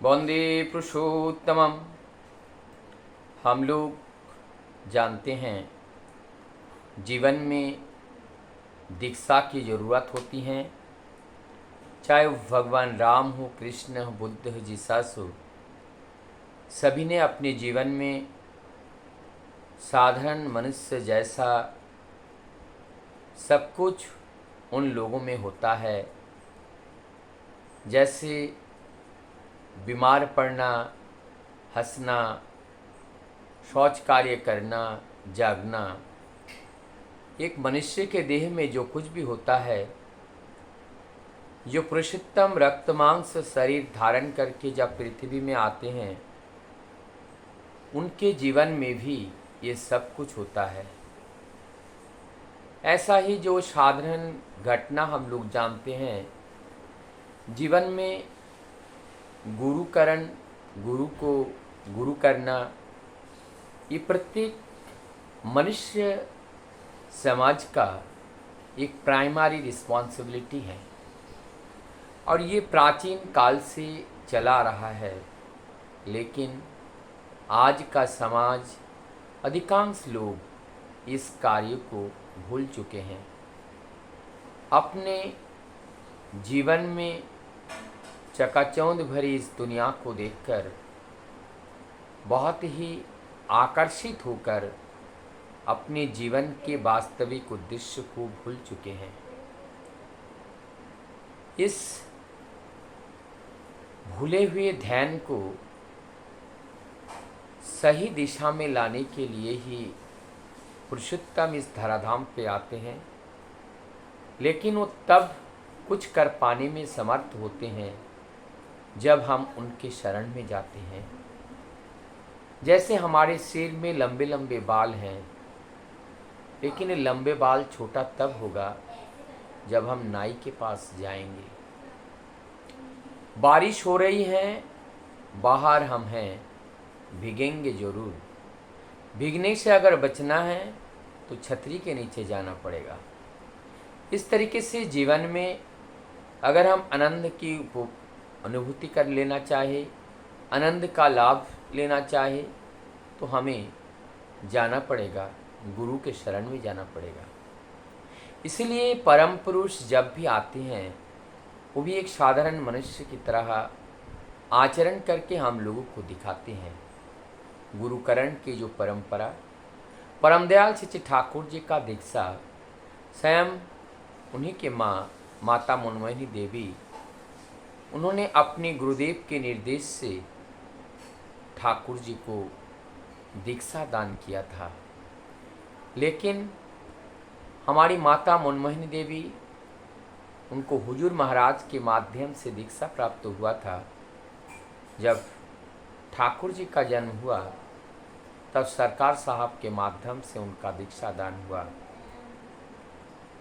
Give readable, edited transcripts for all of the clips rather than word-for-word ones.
वंदे पुरुषोत्तमम। हम लोग जानते हैं जीवन में दीक्षा की ज़रूरत होती है, चाहे वो भगवान राम हो, कृष्ण हो, बुद्ध हो, जीसस हो। सभी ने अपने जीवन में साधारण मनुष्य जैसा सब कुछ उन लोगों में होता है, जैसे बीमार पड़ना, हंसना, शौच कार्य करना, जागना। एक मनुष्य के देह में जो कुछ भी होता है, जो पुरुषोत्तम रक्त मांस शरीर धारण करके जब पृथ्वी में आते हैं, उनके जीवन में भी ये सब कुछ होता है। ऐसा ही जो साधारण घटना हम लोग जानते हैं, जीवन में गुरुकरण, गुरु को गुरु करना, ये प्रत्येक मनुष्य समाज का एक प्राइमरी रिस्पॉन्सिबिलिटी है और ये प्राचीन काल से चला आ रहा है। लेकिन आज का समाज, अधिकांश लोग इस कार्य को भूल चुके हैं। अपने जीवन में चकाचौंध भरी इस दुनिया को देखकर बहुत ही आकर्षित होकर अपने जीवन के वास्तविक उद्देश्य को भूल चुके हैं। इस भूले हुए ध्यान को सही दिशा में लाने के लिए ही पुरुषोत्तम इस धराधाम पे आते हैं, लेकिन वो तब कुछ कर पाने में समर्थ होते हैं जब हम उनके शरण में जाते हैं। जैसे हमारे सिर में लंबे लंबे बाल हैं, लेकिन ये लंबे बाल छोटा तब होगा जब हम नाई के पास जाएंगे। बारिश हो रही है, बाहर हम हैं, भीगेंगे जरूर। भीगने से अगर बचना है तो छतरी के नीचे जाना पड़ेगा। इस तरीके से जीवन में अगर हम आनंद की अनुभूति कर लेना चाहे, आनंद का लाभ लेना चाहे, तो हमें जाना पड़ेगा, गुरु के शरण में जाना पड़ेगा। इसलिए परम पुरुष जब भी आते हैं, वो भी एक साधारण मनुष्य की तरह आचरण करके हम लोगों को दिखाते हैं। गुरुकरण की जो परंपरा, परम दयाल श्री ठाकुर जी का दीक्षा स्वयं उन्हीं के माता मनमोहिनी देवी, उन्होंने अपने गुरुदेव के निर्देश से ठाकुर जी को दीक्षा दान किया था। लेकिन हमारी माता मनमोहिनी देवी, उनको हुजूर महाराज के माध्यम से दीक्षा प्राप्त हुआ था। जब ठाकुर जी का जन्म हुआ तब सरकार साहब के माध्यम से उनका दीक्षा दान हुआ।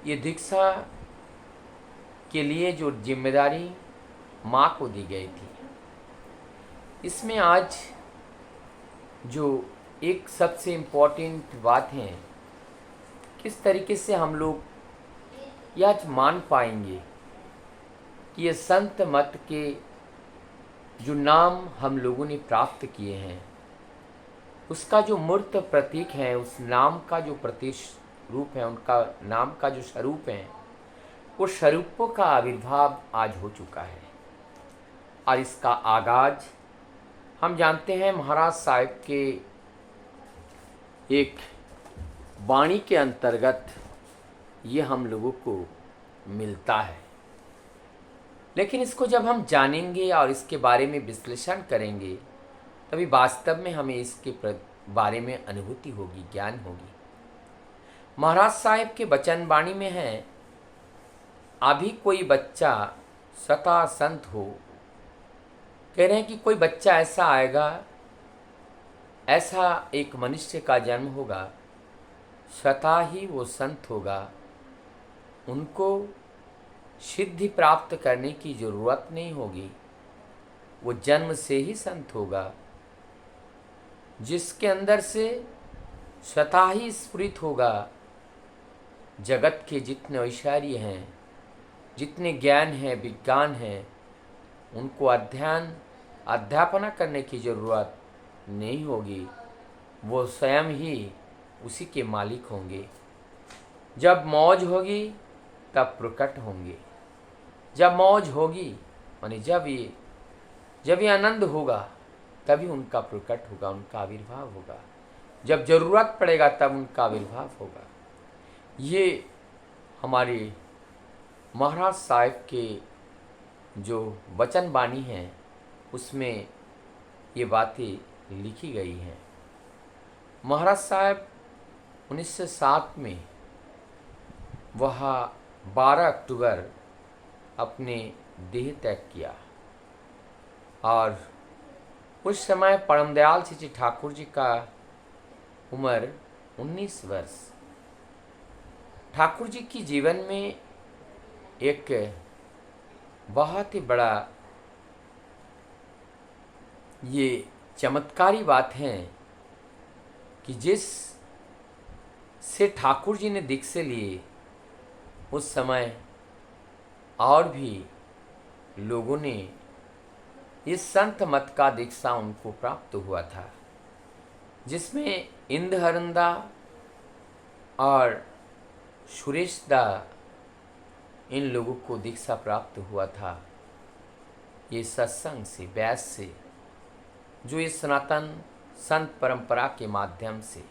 ये दीक्षा के लिए जो जिम्मेदारी माँ को दी गई थी, इसमें आज जो एक सबसे इम्पोर्टेंट बात है, किस तरीके से हम लोग यह मान पाएंगे कि ये संत मत के जो नाम हम लोगों ने प्राप्त किए हैं, उसका जो मूर्त प्रतीक है, उस नाम का जो प्रतीक रूप है, उनका नाम का जो स्वरूप है, वो स्वरूपों का आविर्भाव आज हो चुका है। और इसका आगाज हम जानते हैं महाराज साहिब के एक वाणी के अंतर्गत ये हम लोगों को मिलता है। लेकिन इसको जब हम जानेंगे और इसके बारे में विश्लेषण करेंगे, तभी वास्तव में हमें इसके बारे में अनुभूति होगी, ज्ञान होगी। महाराज साहिब के वचन वाणी में है, अभी कोई बच्चा सता संत हो। कह रहे हैं कि कोई बच्चा ऐसा आएगा, ऐसा एक मनुष्य का जन्म होगा, स्वतः ही वो संत होगा। उनको सिद्धि प्राप्त करने की ज़रूरत नहीं होगी, वो जन्म से ही संत होगा, जिसके अंदर से स्वतः ही स्फुरित होगा। जगत के जितने ऐश्वर्य हैं, जितने ज्ञान हैं, विज्ञान हैं, उनको अध्ययन अध्यापना करने की ज़रूरत नहीं होगी, वो स्वयं ही उसी के मालिक होंगे। जब मौज होगी तब प्रकट होंगे। जब मौज होगी माने जब ये आनंद होगा तभी उनका प्रकट होगा, उनका आविर्भाव होगा। जब जरूरत पड़ेगा तब उनका आविर्भाव होगा। ये हमारे महाराज साहब के जो वचन बानी हैं उसमें ये बातें लिखी गई हैं। महाराज साहब 1907 में वह 12 अक्टूबर अपने देह त्याग किया और उस समय परम दयाल श्री ठाकुर जी का उम्र 19 वर्ष। ठाकुर जी की जीवन में एक बहुत ही बड़ा ये चमत्कारी बात है कि जिस से ठाकुर जी ने दीक्षा लिए उस समय और भी लोगों ने इस संत मत का दीक्षा उनको प्राप्त हुआ था, जिसमें इंदहरंदा और सुरेश दा इन लोगों को दीक्षा प्राप्त हुआ था ये सत्संग से, व्यास से, जो इस सनातन संत परंपरा के माध्यम से।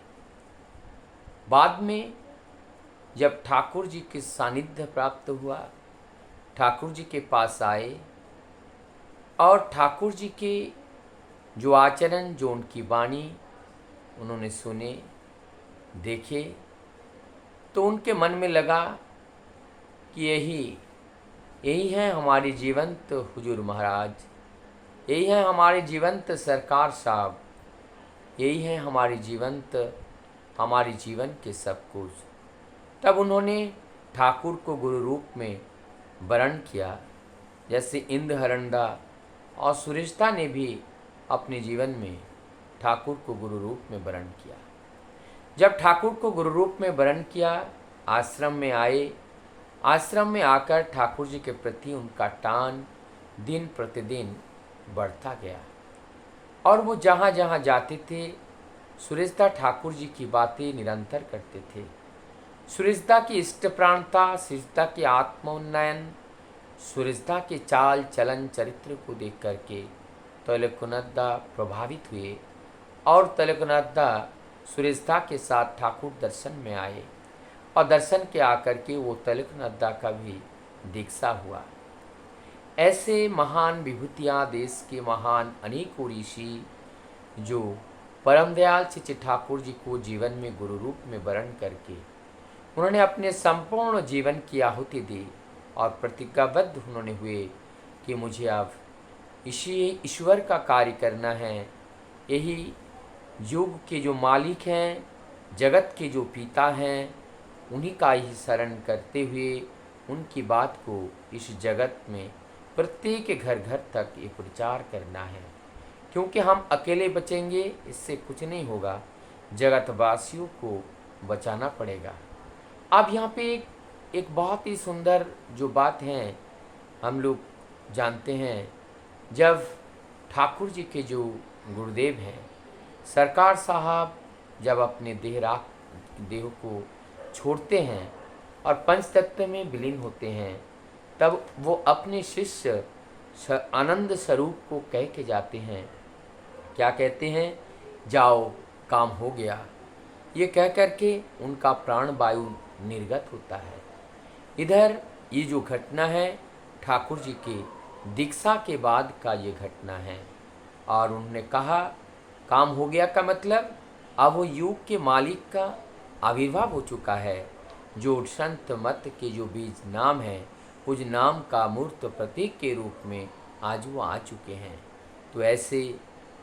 बाद में जब ठाकुर जी के सानिध्य प्राप्त हुआ, ठाकुर जी के पास आए और ठाकुर जी के जो आचरण, जो उनकी वाणी उन्होंने सुने, देखे, तो उनके मन में लगा कि यही है हमारे जीवंत हुजूर महाराज, यही है हमारे जीवंत सरकार साहब, यही है हमारे जीवन के सब कुछ। तब उन्होंने ठाकुर को गुरु रूप में वरण किया, जैसे इंदहरंदा और सुरेशता ने भी अपने जीवन में ठाकुर को गुरु रूप में वरण किया। जब ठाकुर को गुरु रूप में वरण किया, आश्रम में आए। आश्रम में आकर ठाकुर जी के प्रति उनका टान दिन प्रतिदिन बढ़ता गया और वो जहाँ जहाँ जाते थे सुरेशदा ठाकुर जी की बातें निरंतर करते थे। सुरेशदा की इष्टप्राणता, सुरेशदा के आत्मोन्नयन, सुरेशदा के चाल चलन चरित्र को देख करके तिलकनाथ प्रभावित हुए और तिलकनाथ सुरेशदा के साथ ठाकुर दर्शन में आए और दर्शन के आकर के वो तिलकनाथ का भी दीक्षा हुआ। ऐसे महान विभूतियाँ, देश के महान अनेकों ऋषि जो परम दयाल श्री ठाकुर जी को जीवन में गुरु रूप में वरण करके उन्होंने अपने संपूर्ण जीवन की आहुति दी और प्रतिज्ञाबद्ध उन्होंने हुए कि मुझे अब इसी ईश्वर का कार्य करना है। यही युग के जो मालिक हैं, जगत के जो पिता हैं, उन्हीं का ही शरण करते हुए उनकी बात को इस जगत में प्रत्येक घर घर तक ये प्रचार करना है, क्योंकि हम अकेले बचेंगे इससे कुछ नहीं होगा, जगतवासियों को बचाना पड़ेगा। अब यहाँ पे एक बहुत ही सुंदर जो बात है हम लोग जानते हैं, जब ठाकुर जी के जो गुरुदेव हैं सरकार साहब जब अपने देह को छोड़ते हैं और पंच तत्व में विलीन होते हैं, तब वो अपने शिष्य आनंद स्वरूप को कह के जाते हैं। क्या कहते हैं? जाओ, काम हो गया। ये कह करके उनका प्राण वायु निर्गत होता है। इधर ये जो घटना है ठाकुर जी की दीक्षा के बाद का ये घटना है और उन्होंने कहा काम हो गया का मतलब अब वो युग के मालिक का आविर्भाव हो चुका है। जो संत मत के जो बीज नाम है उस नाम का मूर्त प्रतीक के रूप में आज वो आ चुके हैं। तो ऐसे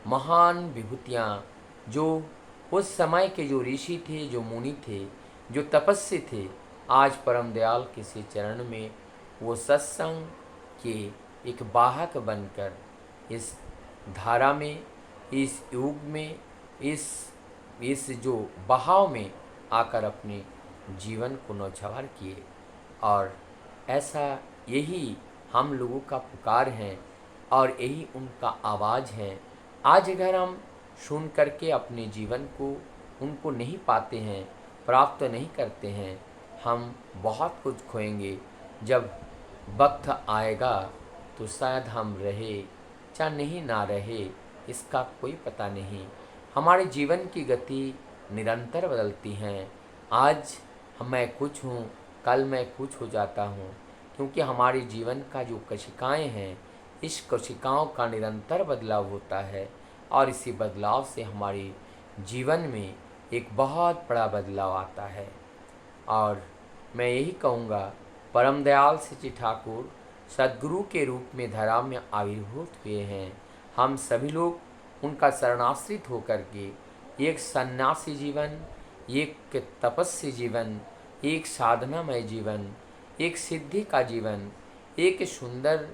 महान विभूतियाँ जो उस समय के जो ऋषि थे, जो मुनि थे, जो तपस्वी थे, आज परम दयाल के से चरण में वो सत्संग के एक वाहक बनकर इस धारा में, इस युग में, इस जो बहाव में आकर अपने जीवन को नौछावर किए। और ऐसा यही हम लोगों का पुकार है और यही उनका आवाज़ है। आज अगर हम सुन करके अपने जीवन को उनको नहीं पाते हैं, प्राप्त नहीं करते हैं, हम बहुत कुछ खोएंगे। जब वक्त आएगा तो शायद हम रहे या नहीं ना रहे, इसका कोई पता नहीं। हमारे जीवन की गति निरंतर बदलती हैं। आज मैं कुछ हूँ, कल मैं कुछ हो जाता हूँ, क्योंकि हमारे जीवन का जो कोशिकाएं हैं, इस कोशिकाओं का निरंतर बदलाव होता है और इसी बदलाव से हमारे जीवन में एक बहुत बड़ा बदलाव आता है। और मैं यही कहूँगा, परम दयाल श्री ठाकुर सद्गुरु के रूप में धरा में आविर्भूत हुए हैं। हम सभी लोग उनका शरणाश्रित होकर के एक सन्यासी जीवन, एक तपस्वी जीवन, एक साधनामय जीवन, एक सिद्धि का जीवन, एक सुंदर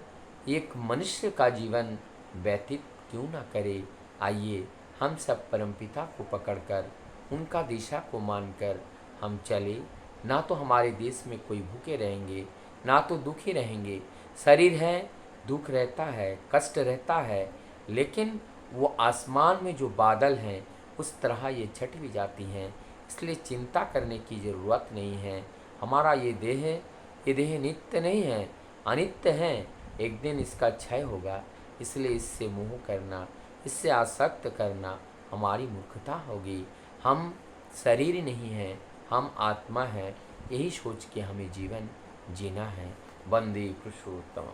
एक मनुष्य का जीवन व्यतीत क्यों ना करे। आइए हम सब परमपिता को पकड़कर उनका दिशा को मानकर हम चले। ना तो हमारे देश में कोई भूखे रहेंगे, ना तो दुखी रहेंगे। शरीर है, दुख रहता है, कष्ट रहता है, लेकिन वो आसमान में जो बादल हैं उस तरह ये छट भी जाती हैं। इसलिए चिंता करने की ज़रूरत नहीं है। हमारा ये देह नित्य नहीं है, अनित्य है। एक दिन इसका क्षय होगा, इसलिए इससे मोह करना, इससे आसक्त करना हमारी मूर्खता होगी। हम शरीर नहीं हैं, हम आत्मा हैं। यही सोच के हमें जीवन जीना है। वंदे पुरुषोत्तम।